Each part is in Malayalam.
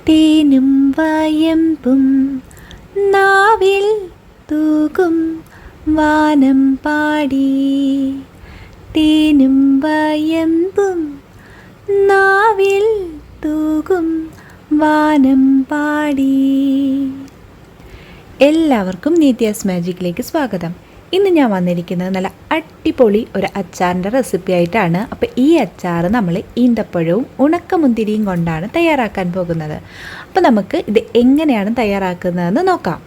തേനും വയമ്പും നാവിൽ തൂകും വാനം പാടി. തേനും വയമ്പും നാവിൽ തൂകും വാനം പാടി. എല്ലാവർക്കും നീത്യാസ് മാജിക്കിലേക്ക് സ്വാഗതം. ഇന്ന് ഞാൻ വന്നിരിക്കുന്നത് നല്ല അടിപൊളി ഒരു അച്ചാറിൻ്റെ റെസിപ്പി ആയിട്ടാണ്. അപ്പോൾ ഈ അച്ചാർ നമ്മൾ ഈന്തപ്പഴവും ഉണക്കമുന്തിരിയും കൊണ്ടാണ് തയ്യാറാക്കാൻ പോകുന്നത്. അപ്പോൾ നമുക്ക് ഇത് എങ്ങനെയാണ് തയ്യാറാക്കുന്നതെന്ന് നോക്കാം.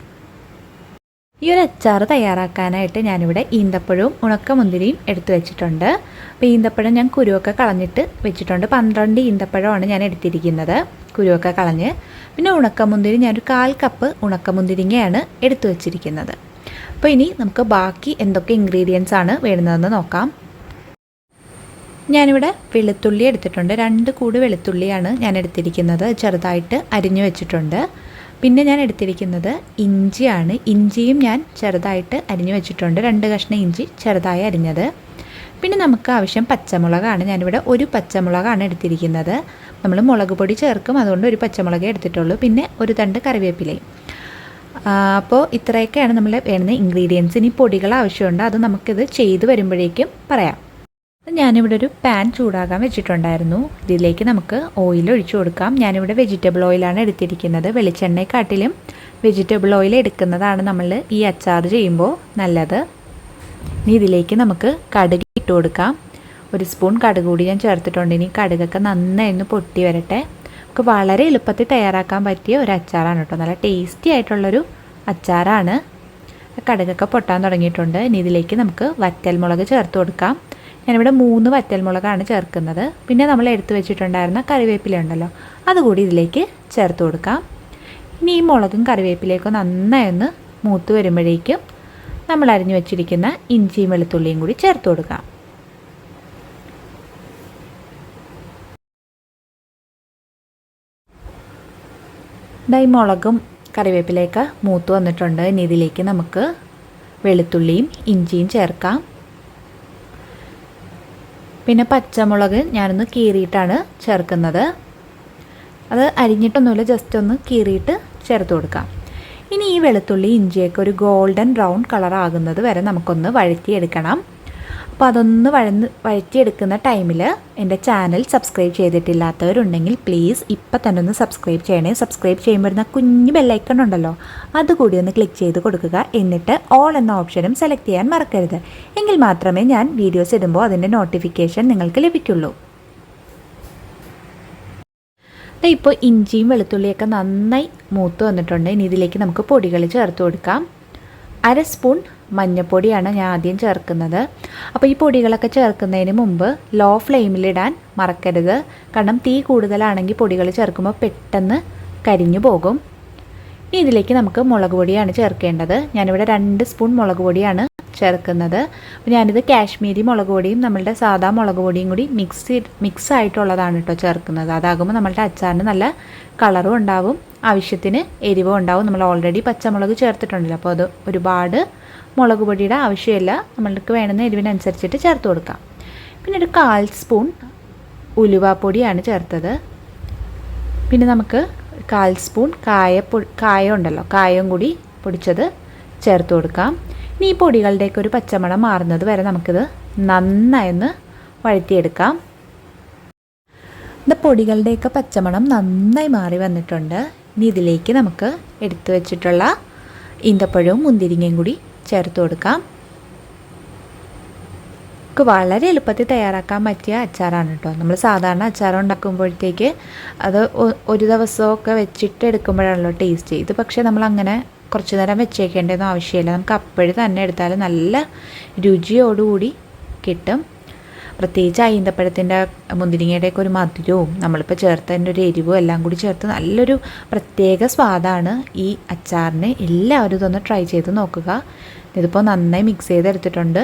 ഈ ഒരു അച്ചാർ തയ്യാറാക്കാനായിട്ട് ഞാനിവിടെ ഈന്തപ്പഴവും ഉണക്കമുന്തിരിയും എടുത്തു വെച്ചിട്ടുണ്ട്. അപ്പോൾ ഈന്തപ്പഴം ഞാൻ കുരുവൊക്കെ കളഞ്ഞിട്ട് വെച്ചിട്ടുണ്ട്. 12 ഈന്തപ്പഴമാണ് ഞാൻ എടുത്തിരിക്കുന്നത്, കുരുവൊക്കെ കളഞ്ഞ്. പിന്നെ ഉണക്കമുന്തിരി ഞാനൊരു 1/4 കപ്പ് ഉണക്കമുന്തിരിങ്ങയാണ് എടുത്തു വെച്ചിരിക്കുന്നത്. അപ്പോൾ ഇനി നമുക്ക് ബാക്കി എന്തൊക്കെ ഇൻഗ്രീഡിയൻസ് ആണ് വേണ്ടുന്നതെന്ന് നോക്കാം. ഞാനിവിടെ വെളുത്തുള്ളി എടുത്തിട്ടുണ്ട്. 2 കൂട് വെളുത്തുള്ളിയാണ് ഞാൻ എടുത്തിരിക്കുന്നത്, ചെറുതായിട്ട് അരിഞ്ഞു വെച്ചിട്ടുണ്ട്. പിന്നെ ഞാൻ എടുത്തിരിക്കുന്നത് ഇഞ്ചിയാണ്. ഇഞ്ചിയും ഞാൻ ചെറുതായിട്ട് അരിഞ്ഞു വെച്ചിട്ടുണ്ട്, 2 കഷ്ണം ഇഞ്ചി ചെറുതായി അരിഞ്ഞത്. പിന്നെ നമുക്ക് ആവശ്യം പച്ചമുളകാണ്. ഞാനിവിടെ 1 പച്ചമുളകാണ് എടുത്തിരിക്കുന്നത്. നമ്മൾ മുളക് പൊടി ചേർക്കും, അതുകൊണ്ട് 1 പച്ചമുളകേ എടുത്തിട്ടുള്ളൂ. പിന്നെ 1 തണ്ട് കറിവേപ്പിലയും. അപ്പോൾ ഇത്രയൊക്കെയാണ് നമ്മൾ വേണ്ടുന്ന ഇൻഗ്രീഡിയൻസ്. ഇനി പൊടികൾ ആവശ്യമുണ്ട്, അത് നമുക്കിത് ചെയ്ത് വരുമ്പോഴേക്കും പറയാം. ഞാനിവിടെ ഒരു പാൻ ചൂടാകാൻ വെച്ചിട്ടുണ്ടായിരുന്നു. ഇതിലേക്ക് നമുക്ക് ഓയിൽ ഒഴിച്ചു കൊടുക്കാം. ഞാനിവിടെ വെജിറ്റബിൾ ഓയിലാണ് എടുത്തിരിക്കുന്നത്. വെളിച്ചെണ്ണയെക്കാട്ടിലും വെജിറ്റബിൾ ഓയിൽ എടുക്കുന്നതാണ് നമ്മൾ ഈ അച്ചാർ ചെയ്യുമ്പോൾ നല്ലത്. ഇനി ഇതിലേക്ക് നമുക്ക് കടുക് ഇട്ട് കൊടുക്കാം. 1 സ്പൂൺ കടുക് കൂടി ഞാൻ ചേർത്തിട്ടുണ്ട്. ഇനി കടുകൊക്കെ നന്നായി പൊട്ടി വരട്ടെ. നമുക്ക് വളരെ എളുപ്പത്തിൽ തയ്യാറാക്കാൻ പറ്റിയ ഒരു അച്ചാറാണ് കേട്ടോ. നല്ല ടേസ്റ്റി ആയിട്ടുള്ളൊരു അച്ചാറാണ്. കടുകൊക്കെ പൊട്ടാൻ തുടങ്ങിയിട്ടുണ്ട്. ഇനി ഇതിലേക്ക് നമുക്ക് വറ്റൽമുളക് ചേർത്ത് കൊടുക്കാം. ഞാനിവിടെ 3 വറ്റൽമുളകാണ് ചേർക്കുന്നത്. പിന്നെ നമ്മൾ എടുത്തു വെച്ചിട്ടുണ്ടായിരുന്ന കറിവേപ്പില ഉണ്ടല്ലോ, അതുകൂടി ഇതിലേക്ക് ചേർത്ത് കൊടുക്കാം. ഇനി ഈ മുളകും കറിവേപ്പിലയൊക്കെ നന്നായി മൂത്ത് വരുമ്പോഴേക്കും നമ്മൾ അരിഞ്ഞു വെച്ചിരിക്കുന്ന ഇഞ്ചിയും വെളുത്തുള്ളിയും കൂടി ചേർത്ത് കൊടുക്കാം. ഈ മുളകും കറിവേപ്പിലയൊക്കെ മൂത്ത് വന്നിട്ടുണ്ട്. ഇനി ഇതിലേക്ക് നമുക്ക് വെളുത്തുള്ളിയും ഇഞ്ചിയും ചേർക്കാം. പിന്നെ പച്ചമുളക് ഞാനൊന്ന് കീറിയിട്ടാണ് ചേർക്കുന്നത്. അത് അരിഞ്ഞിട്ടൊന്നുമില്ല, ജസ്റ്റ് ഒന്ന് കീറിയിട്ട് ചേർത്ത് കൊടുക്കാം. ഇനി ഈ വെളുത്തുള്ളി ഇഞ്ചിയൊക്കെ ഒരു ഗോൾഡൻ ബ്രൗൺ കളർ ആകുന്നത് വരെ നമുക്കൊന്ന് വഴറ്റിയെടുക്കണം. അപ്പോൾ അതൊന്ന് വഴറ്റിയെടുക്കുന്ന ടൈമിൽ എൻ്റെ ചാനൽ സബ്സ്ക്രൈബ് ചെയ്തിട്ടില്ലാത്തവരുണ്ടെങ്കിൽ പ്ലീസ് ഇപ്പം തന്നെ ഒന്ന് സബ്സ്ക്രൈബ് ചെയ്യണേ. സബ്സ്ക്രൈബ് ചെയ്യുമ്പോൾ വരുന്ന കുഞ്ഞ് ബെല്ലൈക്കൺ ഉണ്ടല്ലോ, അതുകൂടി ഒന്ന് ക്ലിക്ക് ചെയ്ത് കൊടുക്കുക. എന്നിട്ട് ഓൾ എന്ന ഓപ്ഷനും സെലക്ട് ചെയ്യാൻ മറക്കരുത്. എങ്കിൽ മാത്രമേ ഞാൻ വീഡിയോസ് ഇടുമ്പോൾ അതിൻ്റെ നോട്ടിഫിക്കേഷൻ നിങ്ങൾക്ക് ലഭിക്കുള്ളൂ. ഇപ്പോൾ ഇഞ്ചിയും വെളുത്തുള്ളിയൊക്കെ നന്നായി മൂത്ത് വന്നിട്ടുണ്ട്. ഇനി ഇതിലേക്ക് നമുക്ക് പൊടികൾ ചേർത്ത് കൊടുക്കാം. 1/2 സ്പൂൺ മഞ്ഞൾപ്പൊടിയാണ് ഞാൻ ആദ്യം ചേർക്കുന്നത്. അപ്പോൾ ഈ പൊടികളൊക്കെ ചേർക്കുന്നതിന് മുമ്പ് ലോ ഫ്ലെയിമിലിടാൻ മറക്കരുത്. കാരണം തീ കൂടുതലാണെങ്കിൽ പൊടികൾ ചേർക്കുമ്പോൾ പെട്ടെന്ന് കരിഞ്ഞു പോകും. ഇനി ഇതിലേക്ക് നമുക്ക് മുളക് പൊടിയാണ് ചേർക്കേണ്ടത്. ഞാനിവിടെ 2 സ്പൂൺ മുളക് പൊടിയാണ് ചേർക്കുന്നത്. അപ്പോൾ ഞാനിത് കാശ്മീരി മുളക് പൊടിയും നമ്മളുടെ സാധാ മുളക് പൊടിയും കൂടി മിക്സ് ആയിട്ടുള്ളതാണ് കേട്ടോ ചേർക്കുന്നത്. അതാകുമ്പോൾ നമ്മളുടെ അച്ചാറിന് നല്ല കളറും ഉണ്ടാവും, ആവശ്യത്തിന് എരിവും ഉണ്ടാവും. നമ്മൾ ഓൾറെഡി പച്ചമുളക് ചേർത്തിട്ടുണ്ടല്ലോ, അപ്പോൾ അത് ഒരുപാട് മുളക് പൊടിയുടെ ആവശ്യമില്ല. നമ്മൾക്ക് വേണ്ടുന്ന എരിവിനനുസരിച്ചിട്ട് ചേർത്ത് കൊടുക്കാം. പിന്നെ ഒരു 1/4 സ്പൂൺ ഉലുവാപ്പൊടിയാണ് ചേർത്തത്. പിന്നെ നമുക്ക് 1/4 സ്പൂൺ കായം ഉണ്ടല്ലോ, കായം കൂടി പൊടിച്ചത് ചേർത്ത് കൊടുക്കാം. ഇനി ഈ പൊടികളുടെയൊക്കെ ഒരു പച്ചമണം മാറുന്നത് വരെ നമുക്കിത് നന്നായി വഴറ്റിയെടുക്കാം. ഇത് പൊടികളുടെയൊക്കെ പച്ചമണം നന്നായി മാറി വന്നിട്ടുണ്ട്. ഇനി ഇതിലേക്ക് നമുക്ക് എടുത്തു വെച്ചിട്ടുള്ള ഈന്തപ്പഴവും മുന്തിരിങ്ങയും കൂടി ചേർത്ത് കൊടുക്കാം. നമുക്ക് വളരെ എളുപ്പത്തിൽ തയ്യാറാക്കാൻ പറ്റിയ അച്ചാറാണ് കേട്ടോ. നമ്മൾ സാധാരണ അച്ചാർ ഉണ്ടാക്കുമ്പോഴത്തേക്ക് അത് ഒരു ദിവസമൊക്കെ വെച്ചിട്ട് എടുക്കുമ്പോഴാണല്ലോ ടേസ്റ്റ്. ഇത് പക്ഷേ നമ്മളങ്ങനെ കുറച്ച് നേരം വെച്ചേക്കേണ്ടതൊന്നും ആവശ്യമില്ല. നമുക്ക് അപ്പോഴും തന്നെ എടുത്താൽ നല്ല രുചിയോടുകൂടി കിട്ടും. പ്രത്യേകിച്ച് ഈന്തപ്പഴത്തിൻ്റെ മുന്തിരിങ്ങയുടെയൊക്കെ ഒരു മധുരവും നമ്മളിപ്പോൾ ചേർത്തതിൻ്റെ ഒരു എരിവും എല്ലാം കൂടി ചേർത്ത് നല്ലൊരു പ്രത്യേക സ്വാദാണ് ഈ അച്ചാറിന്. എല്ലാവരും ഇതൊന്ന് ട്രൈ ചെയ്ത് നോക്കുക. ഇതിപ്പോൾ നന്നായി മിക്സ് ചെയ്തെടുത്തിട്ടുണ്ട്.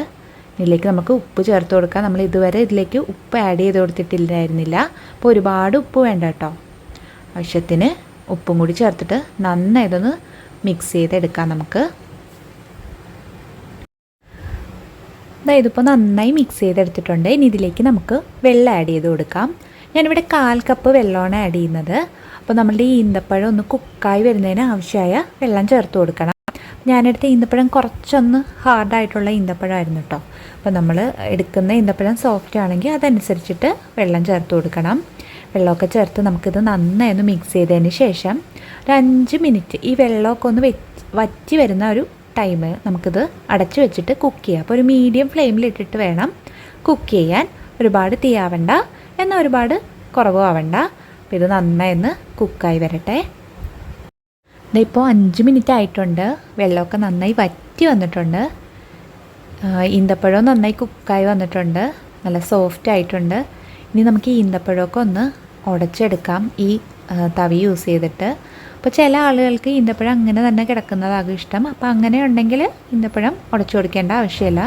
ഇതിലേക്ക് നമുക്ക് ഉപ്പ് ചേർത്ത് കൊടുക്കാം. നമ്മൾ ഇതുവരെ ഇതിലേക്ക് ഉപ്പ് ആഡ് ചെയ്ത് കൊടുത്തിട്ടില്ലായിരുന്നില്ല. അപ്പോൾ ഒരുപാട് ഉപ്പ് വേണ്ട കേട്ടോ. ആവശ്യത്തിന് ഉപ്പും കൂടി ചേർത്തിട്ട് നന്നായി ഇതൊന്ന് മിക്സ് ചെയ്തെടുക്കാം നമുക്ക്. ഇതിപ്പോൾ നന്നായി മിക്സ് ചെയ്തെടുത്തിട്ടുണ്ട്. ഇനി ഇതിലേക്ക് നമുക്ക് വെള്ളം ആഡ് ചെയ്ത് കൊടുക്കാം. ഞാനിവിടെ 1/4 കപ്പ് വെള്ളമാണ് ആഡ് ചെയ്യുന്നത്. അപ്പോൾ നമ്മളുടെ ഈ ഈന്തപ്പഴം ഒന്ന് കുക്കായി വരുന്നതിന് ആവശ്യമായ വെള്ളം ചേർത്ത് കൊടുക്കണം. ഞാനെടുത്ത ഈന്തപ്പഴം കുറച്ചൊന്ന് ഹാർഡായിട്ടുള്ള ഈന്തപ്പഴമായിരുന്നു കേട്ടോ. അപ്പോൾ നമ്മൾ എടുക്കുന്ന ഈന്തപ്പഴം സോഫ്റ്റ് ആണെങ്കിൽ അതനുസരിച്ചിട്ട് വെള്ളം ചേർത്ത് കൊടുക്കണം. വെള്ളമൊക്കെ ചേർത്ത് നമുക്കിത് നന്നായി ഒന്ന് മിക്സ് ചെയ്തതിന് ശേഷം ഒരു 5 മിനിറ്റ് ഈ വെള്ളമൊക്കെ ഒന്ന് വറ്റി വരുന്ന ഒരു ടൈം നമുക്കിത് അടച്ച് വെച്ചിട്ട് കുക്ക് ചെയ്യാം. അപ്പോൾ ഒരു മീഡിയം ഫ്ലെയിമിലിട്ടിട്ട് വേണം കുക്ക് ചെയ്യാൻ. ഒരുപാട് തീയാവണ്ട, എന്നാൽ ഒരുപാട് കുറവും ആവണ്ട. അപ്പോൾ ഇത് നന്നായി ഒന്ന് കുക്കായി വരട്ടെ. ഇതിപ്പോൾ 5 മിനിറ്റ് ആയിട്ടുണ്ട്. വെള്ളമൊക്കെ നന്നായി വറ്റി വന്നിട്ടുണ്ട്. ഈന്തപ്പഴവും നന്നായി കുക്കായി വന്നിട്ടുണ്ട്. നല്ല സോഫ്റ്റ് ആയിട്ടുണ്ട്. ഇനി നമുക്ക് ഈ ഈന്തപ്പഴമൊക്കെ ഒന്ന് ഉടച്ചെടുക്കാം ഈ തവി യൂസ് ചെയ്തിട്ട്. അപ്പോൾ ചില ആളുകൾക്ക് ഈന്തപ്പഴം അങ്ങനെ തന്നെ കിടക്കുന്നതാകും ഇഷ്ടം. അപ്പോൾ അങ്ങനെ ഉണ്ടെങ്കിൽ ഈന്തപ്പഴം ഉടച്ചു കൊടുക്കേണ്ട ആവശ്യമില്ല.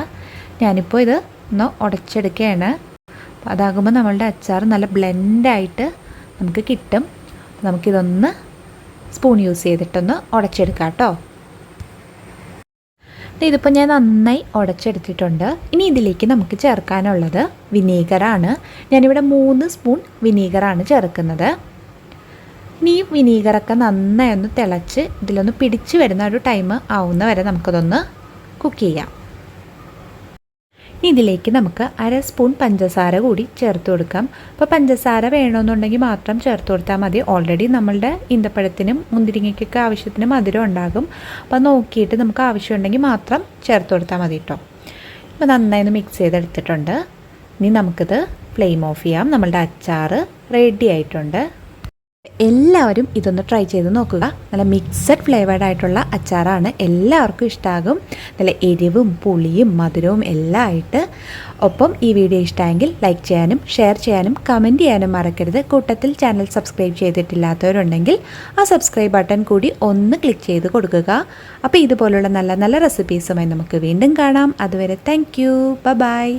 ഞാനിപ്പോൾ ഇത് ഒന്ന് ഉടച്ചെടുക്കുകയാണ്. അപ്പോൾ അതാകുമ്പോൾ നമ്മളുടെ അച്ചാർ നല്ല ബ്ലെൻഡായിട്ട് നമുക്ക് കിട്ടും. നമുക്കിതൊന്ന് സ്പൂൺ യൂസ് ചെയ്തിട്ടൊന്ന് ഉടച്ചെടുക്കാം കേട്ടോ. ഇതിപ്പോൾ ഞാൻ നന്നായി ഉടച്ചെടുത്തിട്ടുണ്ട്. ഇനി ഇതിലേക്ക് നമുക്ക് ചേർക്കാനുള്ളത് വിനീഗറാണ്. ഞാനിവിടെ 3 സ്പൂൺ വിനീഗറാണ് ചേർക്കുന്നത്. ഇനി ഈ വിനീഗറൊക്കെ നന്നായി ഒന്ന് തിളച്ച് ഇതിലൊന്ന് പിടിച്ച് വരുന്ന ഒരു ടൈം ആവുന്ന വരെ നമുക്കതൊന്ന് കുക്ക് ചെയ്യാം. ഇനി ഇതിലേക്ക് നമുക്ക് 1/2 സ്പൂൺ പഞ്ചസാര കൂടി ചേർത്ത് കൊടുക്കാം. അപ്പോൾ പഞ്ചസാര വേണമെന്നുണ്ടെങ്കിൽ മാത്രം ചേർത്ത് കൊടുത്താൽ മതി. ഓൾറെഡി നമ്മളുടെ ഈന്തപ്പഴത്തിനും മുന്തിരിങ്ങയ്ക്കൊക്കെ ആവശ്യത്തിന് മധുരം ഉണ്ടാകും. അപ്പോൾ നോക്കിയിട്ട് നമുക്ക് ആവശ്യമുണ്ടെങ്കിൽ മാത്രം ചേർത്ത് കൊടുത്താൽ മതി കേട്ടോ. ഇപ്പോൾ നന്നായി ഒന്ന് മിക്സ് ചെയ്തെടുത്തിട്ടുണ്ട്. ഇനി നമുക്കിത് ഫ്ലെയിം ഓഫ് ചെയ്യാം. നമ്മളുടെ അച്ചാർ റെഡി ആയിട്ടുണ്ട്. എല്ലാവരും ഇതൊന്ന് ട്രൈ ചെയ്ത് നോക്കുക. നല്ല മിക്സഡ് ഫ്ലേവേർഡ് ആയിട്ടുള്ള അച്ചാറാണ്. എല്ലാവർക്കും ഇഷ്ടമാകും. നല്ല എരിവും പുളിയും മധുരവും എല്ലാം ആയിട്ട്. ഒപ്പം ഈ വീഡിയോ ഇഷ്ടമായെങ്കിൽ ലൈക്ക് ചെയ്യാനും ഷെയർ ചെയ്യാനും കമൻറ്റ് ചെയ്യാനും മറക്കരുത്. കൂട്ടത്തിൽ ചാനൽ സബ്സ്ക്രൈബ് ചെയ്തിട്ടില്ലാത്തവരുണ്ടെങ്കിൽ ആ സബ്സ്ക്രൈബ് ബട്ടൺ കൂടി ഒന്ന് ക്ലിക്ക് ചെയ്ത് കൊടുക്കുക. അപ്പോൾ ഇതുപോലുള്ള നല്ല നല്ല റെസിപ്പീസുമായി നമുക്ക് വീണ്ടും കാണാം. അതുവരെ താങ്ക് യു. ബൈ.